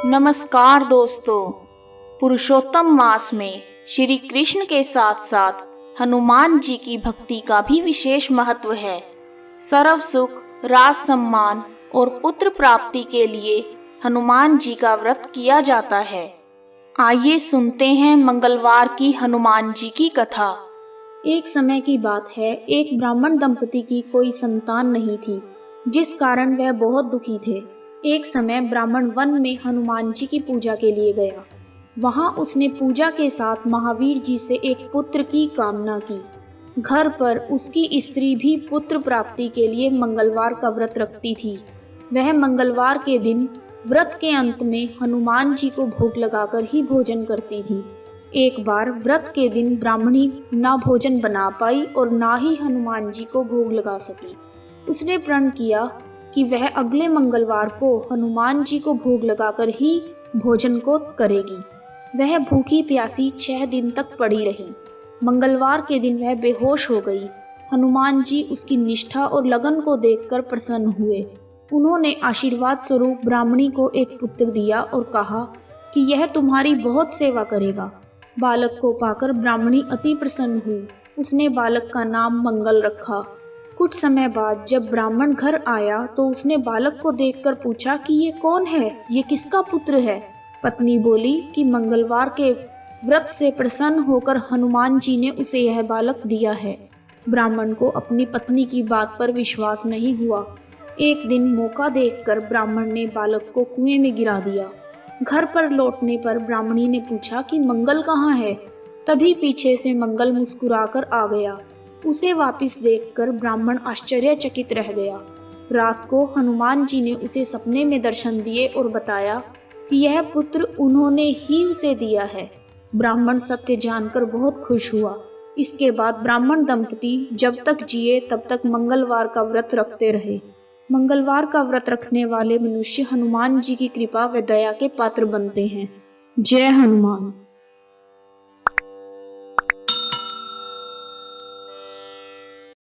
नमस्कार दोस्तों। पुरुषोत्तम मास में श्री कृष्ण के साथ साथ हनुमान जी की भक्ति का भी विशेष महत्व है। सर्व सुख, राज सम्मान और पुत्र प्राप्ति के लिए हनुमान जी का व्रत किया जाता है। आइए सुनते हैं मंगलवार की हनुमान जी की कथा। एक समय की बात है, एक ब्राह्मण दंपति की कोई संतान नहीं थी, जिस कारण वह बहुत दुखी थे। एक समय ब्राह्मण वन में हनुमान जी की पूजा के लिए गया। वहां उसने पूजा के साथ महावीर जी से एक पुत्र की कामना की। घर पर उसकी स्त्री भी पुत्र प्राप्ति के लिए मंगलवार का व्रत रखती थी। वह मंगलवार के दिन व्रत के अंत में हनुमान जी को भोग लगाकर ही भोजन करती थी। एक बार व्रत के दिन ब्राह्मणी ना भोजन बना पाई और ना ही हनुमान जी को भोग लगा सकी। उसने प्रण किया कि वह अगले मंगलवार को हनुमान जी को भोग लगाकर ही भोजन को करेगी। वह भूखी प्यासी 6 दिन तक पड़ी रही। मंगलवार के दिन वह बेहोश हो गई। हनुमान जी उसकी निष्ठा और लगन को देखकर प्रसन्न हुए। उन्होंने आशीर्वाद स्वरूप ब्राह्मणी को एक पुत्र दिया और कहा कि यह तुम्हारी बहुत सेवा करेगा। बालक को पाकर ब्राह्मणी अति प्रसन्न हुई। उसने बालक का नाम मंगल रखा। कुछ समय बाद जब ब्राह्मण घर आया तो उसने बालक को देखकर पूछा कि ये कौन है, ये किसका पुत्र है। पत्नी बोली कि मंगलवार के व्रत से प्रसन्न होकर हनुमान जी ने उसे यह बालक दिया है। ब्राह्मण को अपनी पत्नी की बात पर विश्वास नहीं हुआ। एक दिन मौका देखकर ब्राह्मण ने बालक को कुएं में गिरा दिया। घर पर लौटने पर ब्राह्मणी ने पूछा कि मंगल कहाँ है। तभी पीछे से मंगल मुस्कुराकर आ गया। उसे वापस देखकर ब्राह्मण आश्चर्यचकित रह गया। रात को हनुमान जी ने उसे सपने में दर्शन दिए और बताया कि यह पुत्र उन्होंने ही उसे दिया है। ब्राह्मण सत्य जानकर बहुत खुश हुआ। इसके बाद ब्राह्मण दंपति जब तक जिए तब तक मंगलवार का व्रत रखते रहे। मंगलवार का व्रत रखने वाले मनुष्य हनुमान जी की कृपा व दया के पात्र बनते हैं। जय हनुमान।